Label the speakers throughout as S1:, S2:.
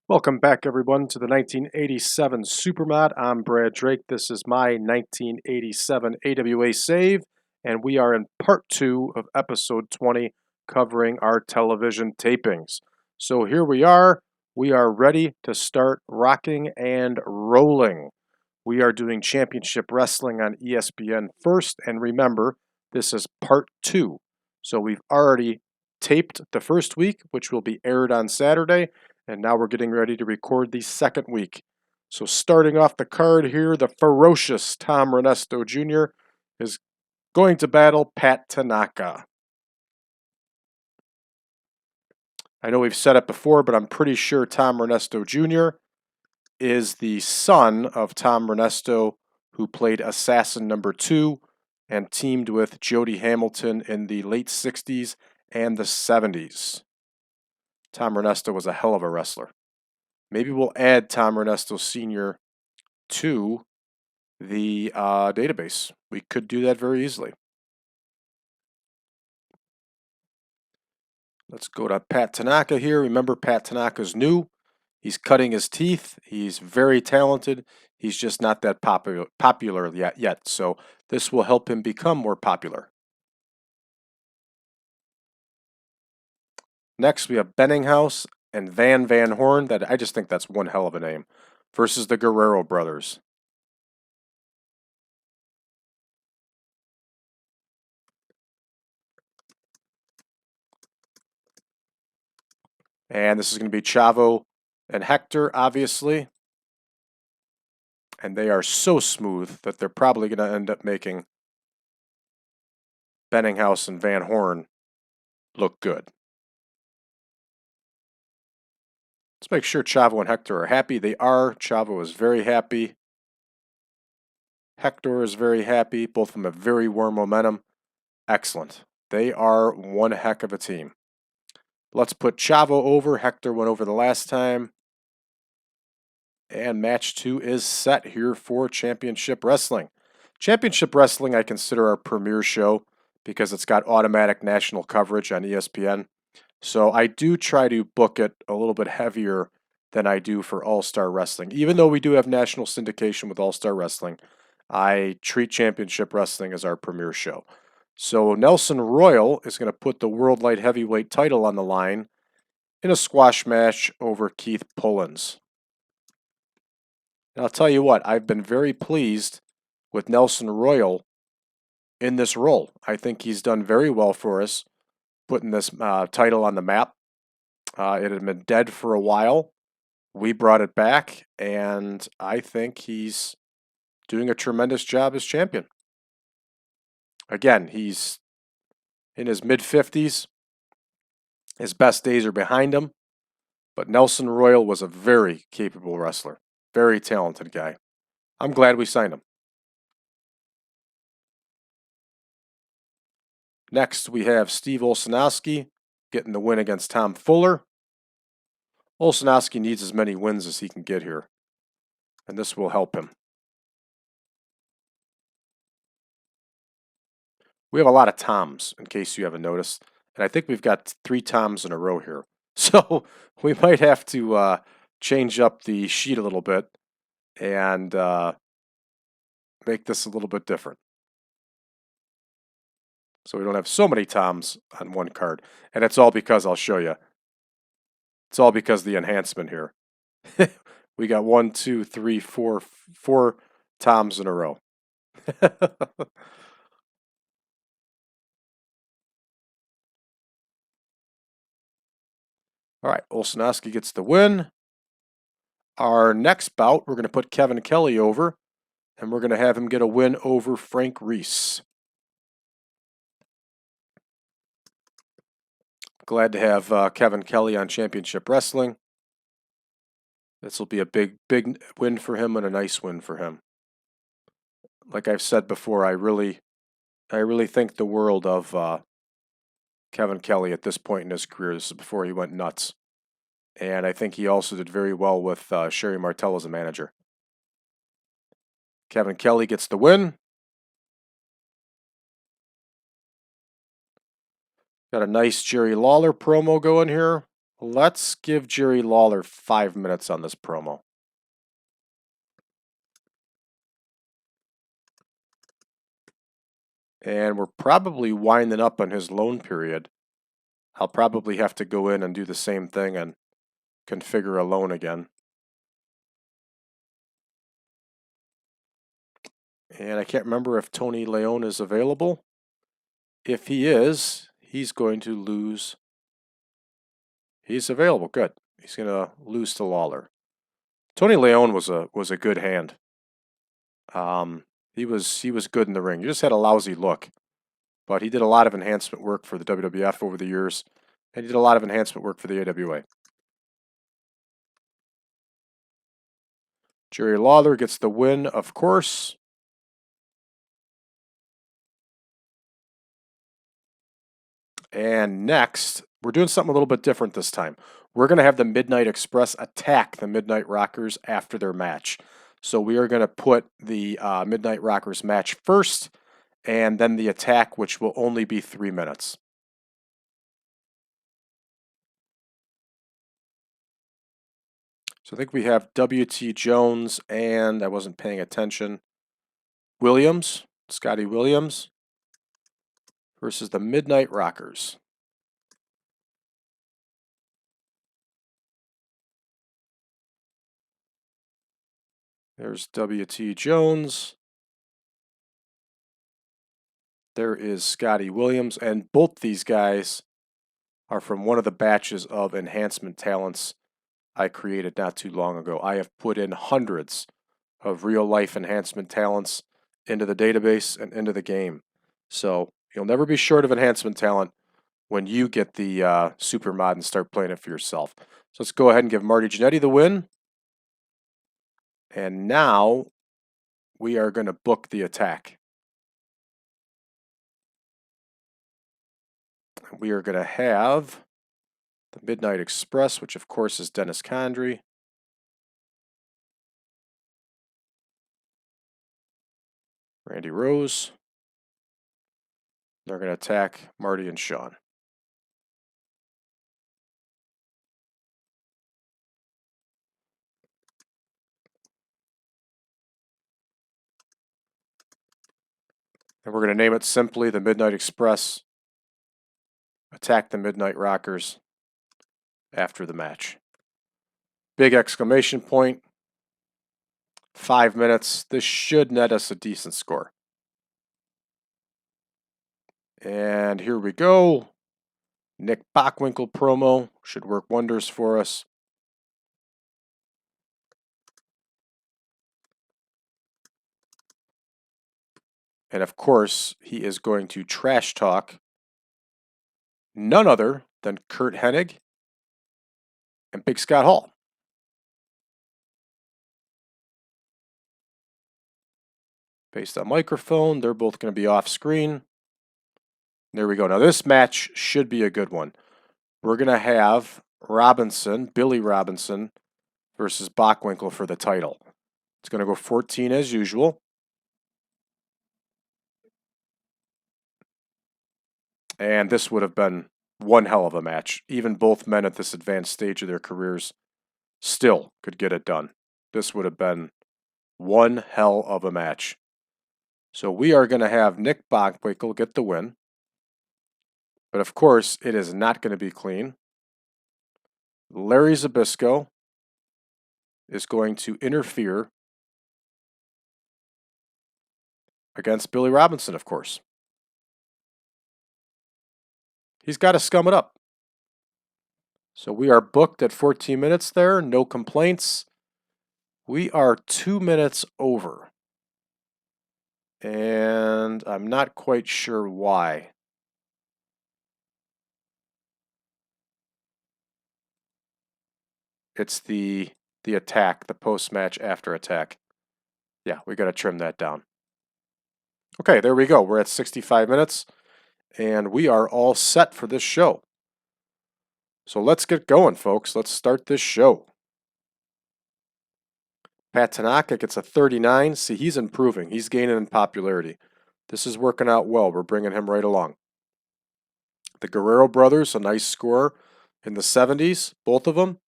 S1: Welcome back, everyone, to the 1987 Supermod. I'm Brad Drake. This is my 1987 AWA save, and we are in part 2 of episode 20, covering our television tapings. So here we are. We are ready to start rocking and rolling. We are doing championship wrestling on ESPN first, and remember, this is part 2. So we've already taped the first week, which will be aired on Saturday. And now we're getting ready to record the second week. So starting off the card here, the ferocious Tom Renesto Jr. is going to battle Pat Tanaka. I know we've said it before, but I'm pretty sure Tom Renesto Jr. is the son of Tom Renesto, who played Assassin number 2 and teamed with Jody Hamilton in the late 60s and the 70s. Tom Renesto was a hell of a wrestler. Maybe we'll add Tom Renesto Sr. to the database. We could do that very easily. Let's go to Pat Tanaka here. Remember, Pat Tanaka's new. He's cutting his teeth. He's very talented. He's just not that popular yet. So this will help him become more popular. Next, we have Benninghouse and Van Horn. That I just think that's one hell of a name. Versus the Guerrero brothers. And this is going to be Chavo and Hector, obviously. And they are so smooth that they're probably going to end up making Benninghouse and Van Horn look good. Let's make sure Chavo and Hector are happy. They are. Chavo is very happy. Hector is very happy. Both of them have very warm momentum. Excellent. They are one heck of a team. Let's put Chavo over. Hector went over the last time. And match 2 is set here for Championship Wrestling. Championship Wrestling I consider our premier show because it's got automatic national coverage on ESPN. So I do try to book it a little bit heavier than I do for All-Star Wrestling. Even though we do have national syndication with All-Star Wrestling, I treat Championship Wrestling as our premier show. So Nelson Royal is going to put the World Light Heavyweight title on the line in a squash match over Keith Pullins. And I'll tell you what, I've been very pleased with Nelson Royal in this role. I think he's done very well for us, putting this title on the map. It had been dead for a while. We brought it back, and I think he's doing a tremendous job as champion. Again, he's in his mid-50s. His best days are behind him, but Nelson Royal was a very capable wrestler. Very talented guy. I'm glad we signed him. Next, we have Steve Olszanowski getting the win against Tom Fuller. Olszanowski needs as many wins as he can get here, and this will help him. We have a lot of Toms, in case you haven't noticed, and I think we've got 3 Toms in a row here. So we might have to change up the sheet a little bit and make this a little bit different. So we don't have so many Toms on one card. And it's all because, I'll show you, it's all because of the enhancement here. We got 1, 2, 3, 4 Toms in a row. All right, Olszanowski gets the win. Our next bout, we're going to put Kevin Kelly over, and we're going to have him get a win over Frank Reese. Glad to have Kevin Kelly on Championship Wrestling. This will be a big win for him and a nice win for him. Like I've said before, I really think the world of Kevin Kelly at this point in his career. This is before he went nuts. And I think he also did very well with Sherry Martel as a manager. Kevin Kelly gets the win. Got a nice Jerry Lawler promo going here. Let's give Jerry Lawler 5 minutes on this promo. And we're probably winding up on his loan period. I'll probably have to go in and do the same thing and configure a loan again. And I can't remember if Tony Leone is available. If he is, he's going to lose. He's available. Good. He's going to lose to Lawler. Tony Leone was a good hand. He was good in the ring. He just had a lousy look. But he did a lot of enhancement work for the WWF over the years, and he did a lot of enhancement work for the AWA. Jerry Lawler gets the win, of course. And next, we're doing something a little bit different this time. We're going to have the Midnight Express attack the Midnight Rockers after their match. So we are going to put the Midnight Rockers match first, and then the attack, which will only be 3 minutes. So I think we have W.T. Jones and, I wasn't paying attention, Williams, Scotty Williams, versus the Midnight Rockers. There's W.T. Jones. There is Scotty Williams, and both these guys are from one of the batches of enhancement talents I created not too long ago. I have put in hundreds of real-life enhancement talents into the database and into the game. So you'll never be short of enhancement talent when you get the super mod and start playing it for yourself. So let's go ahead and give Marty Jannetty the win. And now we are going to book the attack. We are going to have the Midnight Express, which of course is Dennis Condrey. Randy Rose. They're going to attack Marty and Sean. And we're going to name it simply the Midnight Express. Attack the Midnight Rockers after the match. Big exclamation point. 5 minutes. This should net us a decent score. And here we go. Nick Bockwinkel promo should work wonders for us. And of course, he is going to trash talk none other than Curt Hennig and Big Scott Hall. Based on microphone, they're both going to be off screen. There we go. Now this match should be a good one. We're going to have Robinson, Billy Robinson, versus Bockwinkel for the title. It's going to go 14 as usual. And this would have been one hell of a match. Even both men at this advanced stage of their careers still could get it done. This would have been one hell of a match. So we are going to have Nick Bockwinkel get the win. But of course, it is not going to be clean. Larry Zbyszko is going to interfere against Billy Robinson, of course. He's got to scum it up. So we are booked at 14 minutes there. No complaints. We are 2 minutes over. And I'm not quite sure why. It's the attack, the post-match after attack. Yeah, we got to trim that down. Okay, there we go. We're at 65 minutes. And we are all set for this show. So let's get going, folks. Let's start this show. Pat Tanaka gets a 39. See, he's improving. He's gaining in popularity. This is working out well. We're bringing him right along. The Guerrero brothers, a nice score. in the 70s, both of them.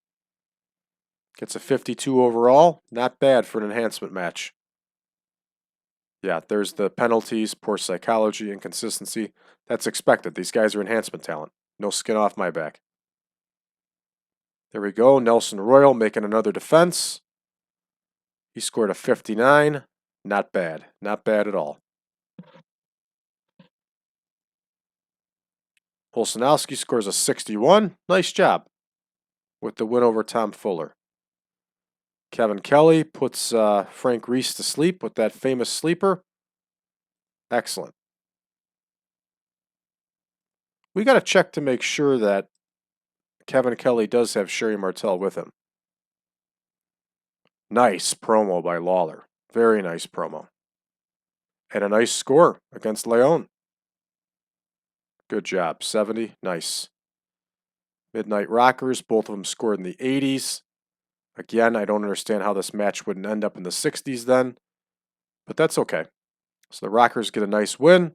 S1: Gets a 52 overall. Not bad for an enhancement match. Yeah, there's the penalties, poor psychology, inconsistency. That's expected. These guys are enhancement talent. No skin off my back. There we go. Nelson Royal making another defense. He scored a 59. Not bad. Not bad at all. Holsanowski scores a 61. Nice job with the win over Tom Fuller. Kevin Kelly puts Frank Reese to sleep with that famous sleeper. Excellent. We got to check to make sure that Kevin Kelly does have Sherry Martel with him. Nice promo by Lawler. Very nice promo. And a nice score against Leon. Good job. 70. Nice. Midnight Rockers. Both of them scored in the 80s. Again, I don't understand how this match wouldn't end up in the 60s then. But that's okay. So the Rockers get a nice win.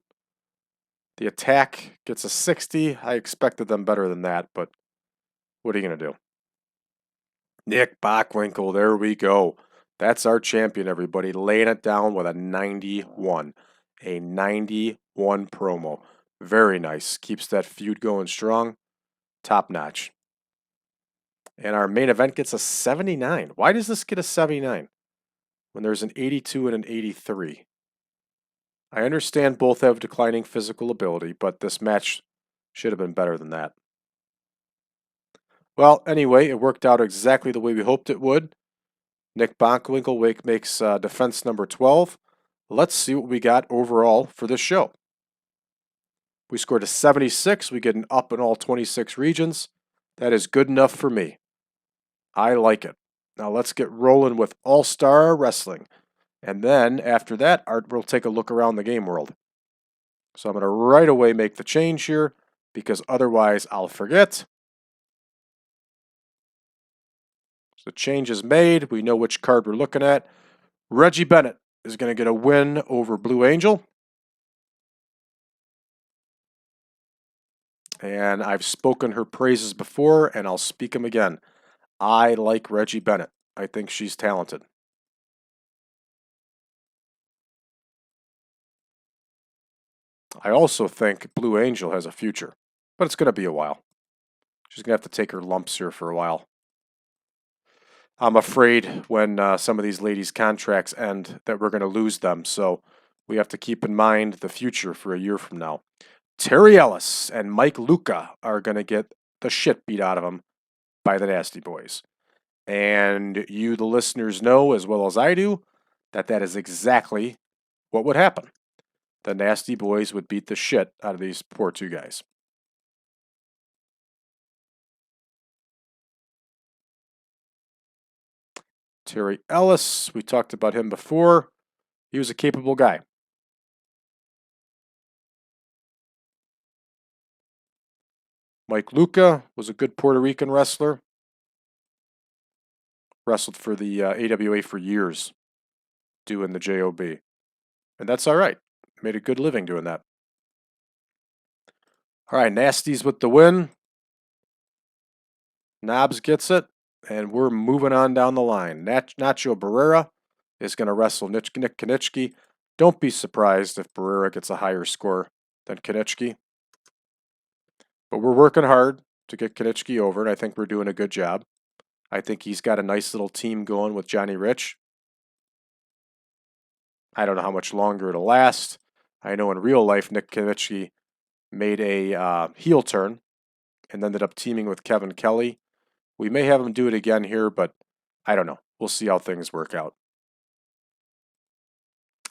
S1: The Attack gets a 60. I expected them better than that, but what are you going to do? Nick Bockwinkel, there we go. That's our champion, everybody. Laying it down with a 91. A 91 promo. Very nice. Keeps that feud going strong. Top notch. And our main event gets a 79. Why does this get a 79 when there's an 82 and an 83? I understand both have declining physical ability, but this match should have been better than that. Well, anyway, it worked out exactly the way we hoped it would. Nick Bockwinkel makes defense number 12. Let's see what we got overall for this show. We scored a 76. We get an up in all 26 regions. That is good enough for me. I like it. Now let's get rolling with All-Star Wrestling. And then after that, we'll take a look around the game world. So I'm going to right away make the change here because otherwise I'll forget. So the change is made. We know which card we're looking at. Reggie Bennett is going to get a win over Blue Angel. And I've spoken her praises before, and I'll speak them again. I like Reggie Bennett. I think she's talented. I also think Blue Angel has a future, but it's going to be a while. She's going to have to take her lumps here for a while. I'm afraid when some of these ladies' contracts end that we're going to lose them, so we have to keep in mind the future for a year from now. Terry Ellis and Mike Luca are going to get the shit beat out of them by the Nasty Boys. And you, the listeners, know as well as I do that that is exactly what would happen. The Nasty Boys would beat the shit out of these poor two guys. Terry Ellis, we talked about him before. He was a capable guy. Mike Luca was a good Puerto Rican wrestler. Wrestled for the AWA for years, doing the JOB. And that's all right. Made a good living doing that. All right, Nasties with the win. Knobs gets it, and we're moving on down the line. Nacho Barrera is going to wrestle Nick Konieczki. Don't be surprised if Barrera gets a higher score than Konieczki. But we're working hard to get Konieczki over, and I think we're doing a good job. I think he's got a nice little team going with Johnny Rich. I don't know how much longer it'll last. I know in real life, Nick Konieczki made a heel turn and ended up teaming with Kevin Kelly. We may have him do it again here, but I don't know. We'll see how things work out.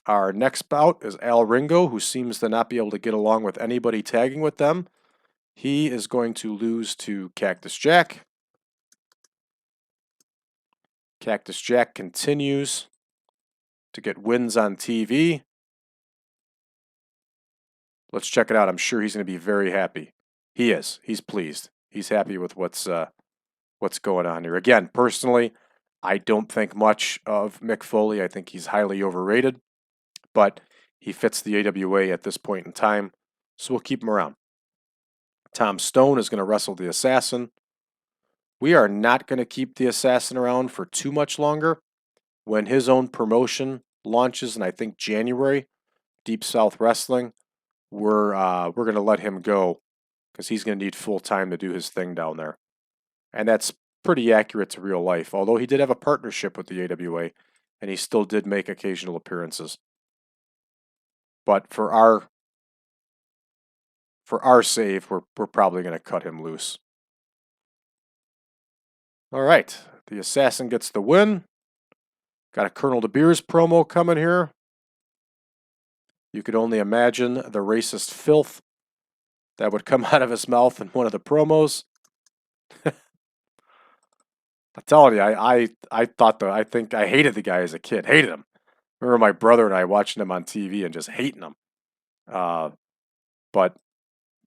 S1: Our next bout is Al Ringo, who seems to not be able to get along with anybody tagging with them. He is going to lose to Cactus Jack. Cactus Jack continues to get wins on TV. Let's check it out. I'm sure he's going to be very happy. He is. He's pleased. He's happy with what's going on here. Again, personally, I don't think much of Mick Foley. I think he's highly overrated, but he fits the AWA at this point in time, so we'll keep him around. Tom Stone is going to wrestle the Assassin. we are not going to keep the assassin around for too much longer. When his own promotion launches in, I think, January, Deep South Wrestling, we're going to let him go because he's going to need full time to do his thing down there. And that's pretty accurate to real life, although he did have a partnership with the AWA, and he still did make occasional appearances. But for our save, we're probably going to cut him loose. All right, the assassin gets the win. Got a Colonel De Beers promo coming here. You could only imagine the racist filth that would come out of his mouth in one of the promos. I'm telling you, I think I hated the guy as a kid. Hated him. I remember my brother and I watching him on TV and just hating him. But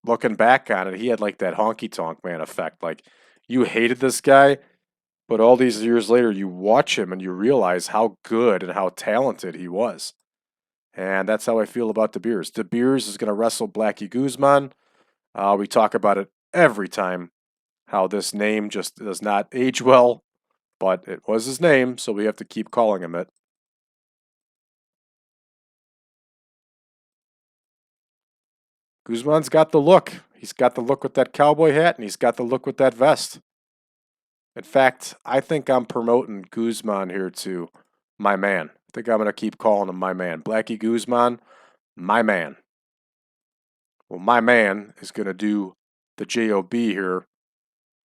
S1: looking back on it, he had like that honky tonk man effect. Like, you hated this guy, but all these years later, you watch him and you realize how good and how talented he was. And that's how I feel about De Beers. De Beers is going to wrestle Blackie Guzman. We talk about it every time, how this name just does not age well, but it was his name, so we have to keep calling him it. Guzman's got the look. He's got the look with that cowboy hat, and he's got the look with that vest. In fact, I think I'm promoting Guzman here to my man. I think I'm going to keep calling him my man. Blackie Guzman, my man. Well, my man is going to do the JOB here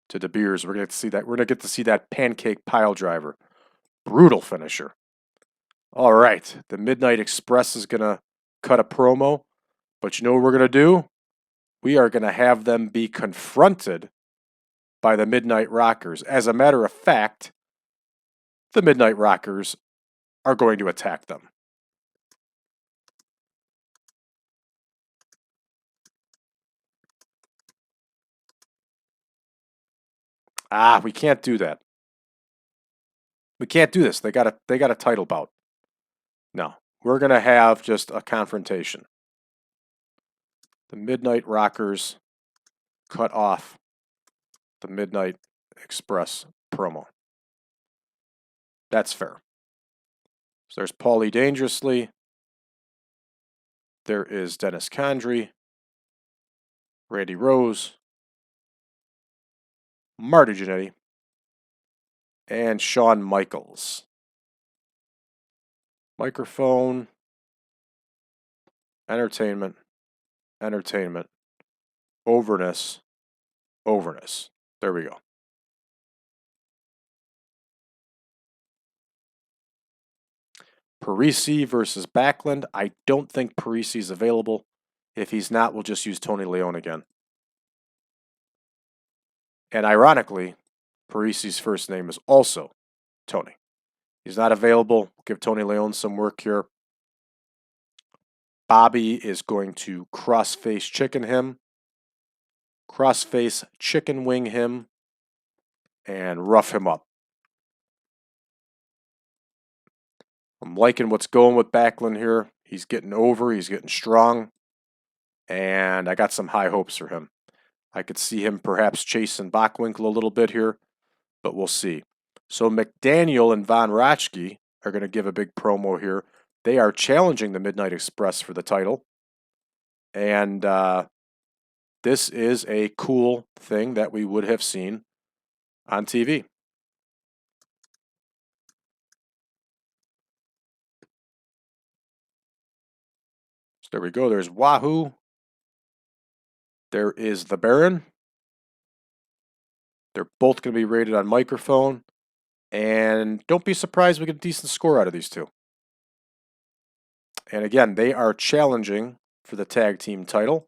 S1: to De Beers. We're going to see that. We're going to get to see that pancake pile driver. Brutal finisher. All right. The Midnight Express is going to cut a promo. But you know what we're going to do? We are going to have them be confronted by the Midnight Rockers. As a matter of fact, the Midnight Rockers are going to attack them. We can't do that. We can't do this. They got a title bout. No, we're going to have just a confrontation. The Midnight Rockers cut off the Midnight Express promo. That's fair. So there's Paulie Dangerously. There is Dennis Condrey, Randy Rose, Marty Jannetty, and Shawn Michaels. Microphone, entertainment, overness. There we go. Parisi versus Backlund. I don't think Parisi is available. If he's not, we'll just use Tony Leone again. And ironically, Parisi's first name is also Tony. He's not available. We'll give Tony Leone some work here. Bobby is going to crossface chicken wing him, and rough him up. I'm liking what's going with Backlund here. He's getting over, he's getting strong, and I got some high hopes for him. I could see him perhaps chasing Bockwinkel a little bit here, but we'll see. So McDaniel and Von Raschke are going to give a big promo here. They are challenging the Midnight Express for the title. And this is a cool thing that we would have seen on TV. So there we go. There's Wahoo. There is the Baron. They're both going to be rated on microphone. And don't be surprised we get a decent score out of these two. And again, they are challenging for the tag team title.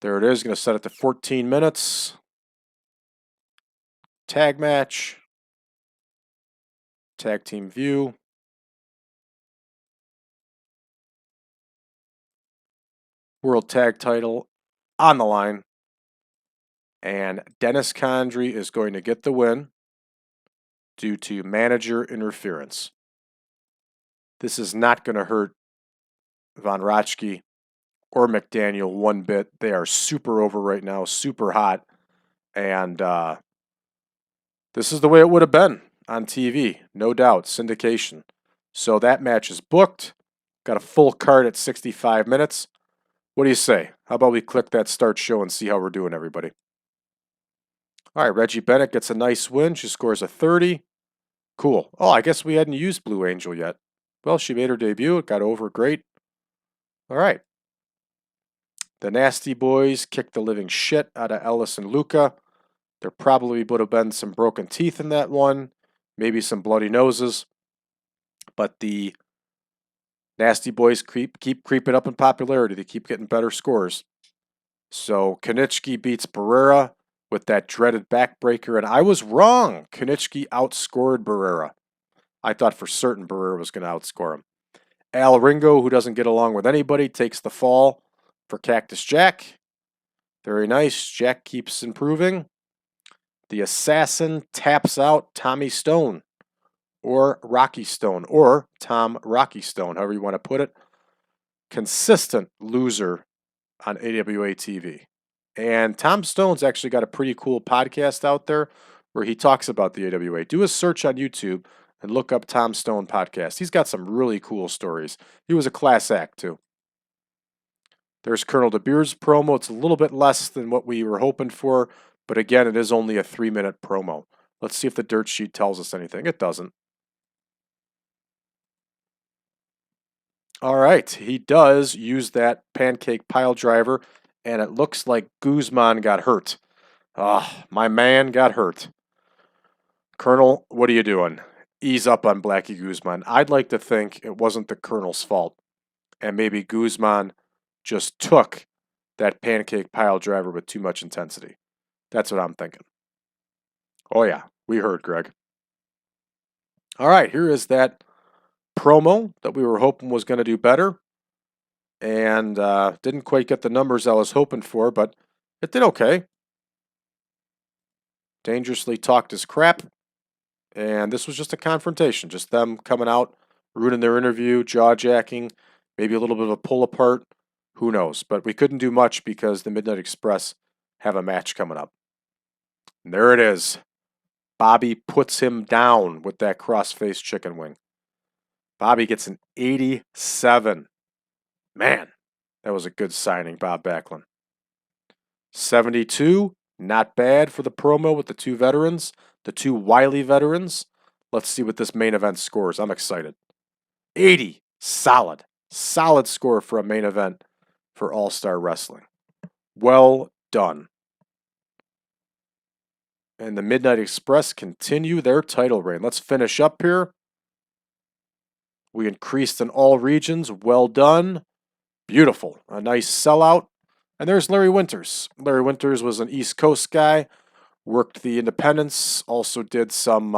S1: There it is. Going to set it to 14 minutes. Tag match. Tag team view. World tag title on the line. And Dennis Condrey is going to get the win due to manager interference. This is not going to hurt Von Raschke or McDaniel one bit. They are super over right now, super hot. And this is the way it would have been on TV, no doubt, syndication. So that match is booked. Got a full card at 65 minutes. What do you say? How about we click that start show and see how we're doing, everybody? All right, Reggie Bennett gets a nice win. She scores a 30. Cool. Oh, I guess we hadn't used Blue Angel yet. Well, she made her debut. It got over great. All right. The Nasty Boys kicked the living shit out of Ellis and Luca. There probably would have been some broken teeth in that one, maybe some bloody noses. But the Nasty Boys keep creeping up in popularity. They keep getting better scores. So Konitschke beats Barrera with that dreaded backbreaker, and I was wrong. Konitschke outscored Barrera. I thought for certain Barrera was going to outscore him. Al Ringo, who doesn't get along with anybody, takes the fall for Cactus Jack. Very nice. Jack keeps improving. The Assassin taps out Tommy Stone, or Rocky Stone, or Tom Rocky Stone, however you want to put it. Consistent loser on AWA TV. And Tom Stone's actually got a pretty cool podcast out there where he talks about the AWA. Do a search on YouTube and look up Tom Stone podcast. He's got some really cool stories. He was a class act, too. There's Colonel De Beers promo. It's a little bit less than what we were hoping for, but again, it is only a 3-minute promo. Let's see if the dirt sheet tells us anything. It doesn't. All right, he does use that pancake pile driver, and it looks like Guzman got hurt. My man got hurt. Colonel, what are you doing? Ease up on Blackie Guzman. I'd like to think it wasn't the Colonel's fault, and maybe Guzman just took that pancake pile driver with too much intensity. That's what I'm thinking. Oh yeah, we heard, Greg. All right, here is that promo that we were hoping was going to do better, and didn't quite get the numbers I was hoping for, but it did okay. Dangerously talked his crap, and this was just a confrontation, just them coming out, ruining their interview, jaw-jacking, maybe a little bit of a pull apart. Who knows? But we couldn't do much because the Midnight Express have a match coming up. And there it is. Bobby puts him down with that cross-face chicken wing. Bobby gets an 87. Man, that was a good signing, Bob Backlund. 72, not bad for the promo with the two veterans, the two wily veterans. Let's see what this main event scores. I'm excited. 80, solid. Solid score for a main event for All-Star Wrestling. Well done. And the Midnight Express continue their title reign. Let's finish up here. We increased in all regions. Well done. Beautiful. A nice sellout. And there's Larry Winters. Larry Winters was an East Coast guy. Worked the Independents. Also did some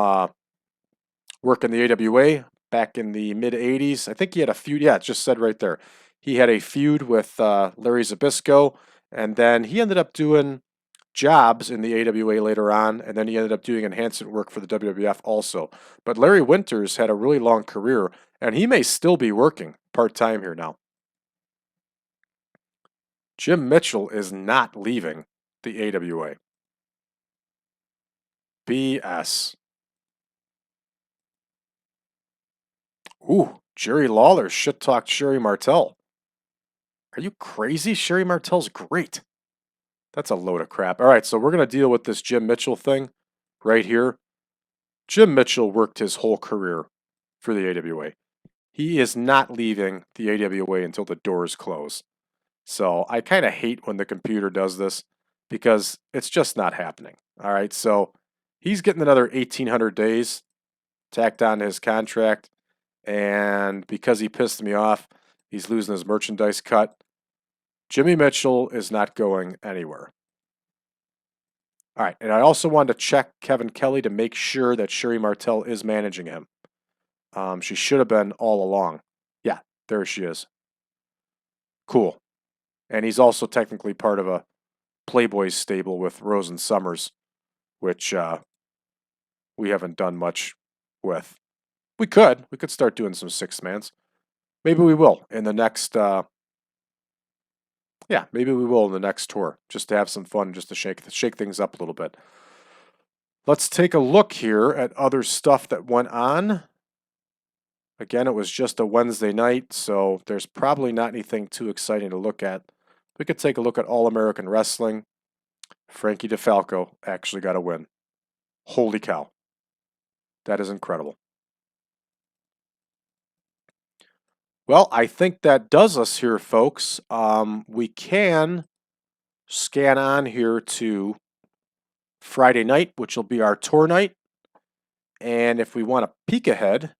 S1: work in the AWA back in the mid-'80s. I think he had a feud. Yeah, it just said right there. He had a feud with Larry Zbyszko. And then he ended up doing jobs in the AWA later on, and then he ended up doing enhancement work for the WWF also. But Larry Winters had a really long career, and he may still be working part-time here now. Jim Mitchell is not leaving the AWA. BS. Ooh, Jerry Lawler shit-talked Sherry Martel. Are you crazy? Sherry Martel's great. That's a load of crap. All right, so we're going to deal with this Jim Mitchell thing right here. Jim Mitchell worked his whole career for the AWA. He is not leaving the AWA until the doors close. So I kind of hate when the computer does this because it's just not happening. All right, so he's getting another 1,800 days tacked on his contract. And because he pissed me off, he's losing his merchandise cut. Jimmy Mitchell is not going anywhere. All right, and I also wanted to check Kevin Kelly to make sure that Sherry Martel is managing him. She should have been all along. Yeah, there she is. Cool. And he's also technically part of a Playboys stable with Rose and Summers, which we haven't done much with. We could start doing some six-mans. maybe we will in the next. Yeah, maybe we will in the next tour, just to have some fun, just to shake things up a little bit. Let's take a look here at other stuff that went on. Again, it was just a Wednesday night, so there's probably not anything too exciting to look at. We could take a look at All-American Wrestling. Frankie DeFalco actually got a win. Holy cow. That is incredible. Well, I think that does us here, folks. We can scan on here to Friday night, which will be our tour night. And if we want to peek ahead,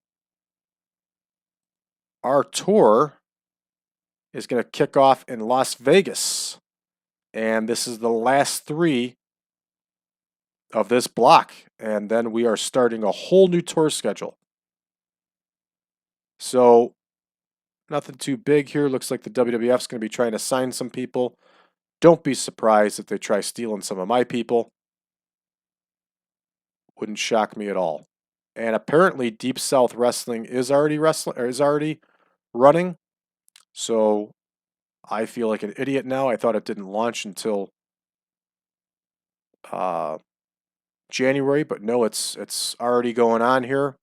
S1: our tour is going to kick off in Las Vegas. And this is the last 3 of this block. And then we are starting a whole new tour schedule. So nothing too big here. Looks like the WWF's going to be trying to sign some people. Don't be surprised if they try stealing some of my people. Wouldn't shock me at all. And apparently Deep South Wrestling is already running. So I feel like an idiot now. I thought it didn't launch until January, but no, it's already going on here.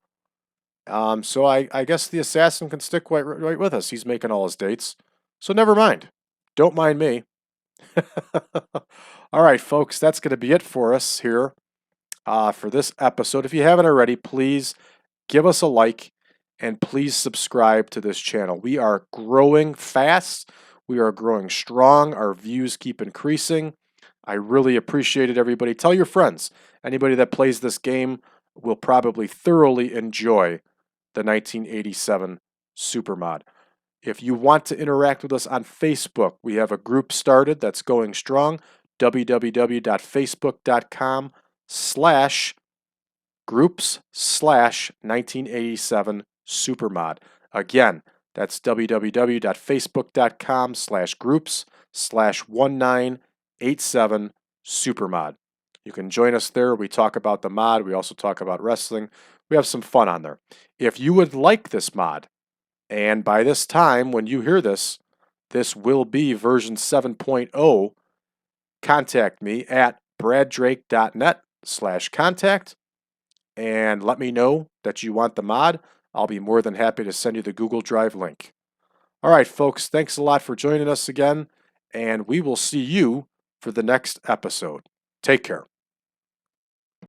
S1: So I guess the assassin can stick right with us. He's making all his dates. So never mind. Don't mind me. All right, folks, that's going to be it for us here for this episode. If you haven't already, please give us a like and please subscribe to this channel. We are growing fast. We are growing strong. Our views keep increasing. I really appreciate it, everybody. Tell your friends. Anybody that plays this game will probably thoroughly enjoy the 1987 Supermod. If you want to interact with us on Facebook, we have a group started that's going strong. www.facebook.com/groups/1987 Supermod. Again, that's www.facebook.com/groups/1987 Supermod. You can join us there. We talk about the mod. We also talk about wrestling. We have some fun on there. If you would like this mod, and by this time, when you hear this, this will be version 7.0, contact me at braddrake.net/contact and let me know that you want the mod. I'll be more than happy to send you the Google Drive link. All right, folks, thanks a lot for joining us again, and we will see you for the next episode. Take care.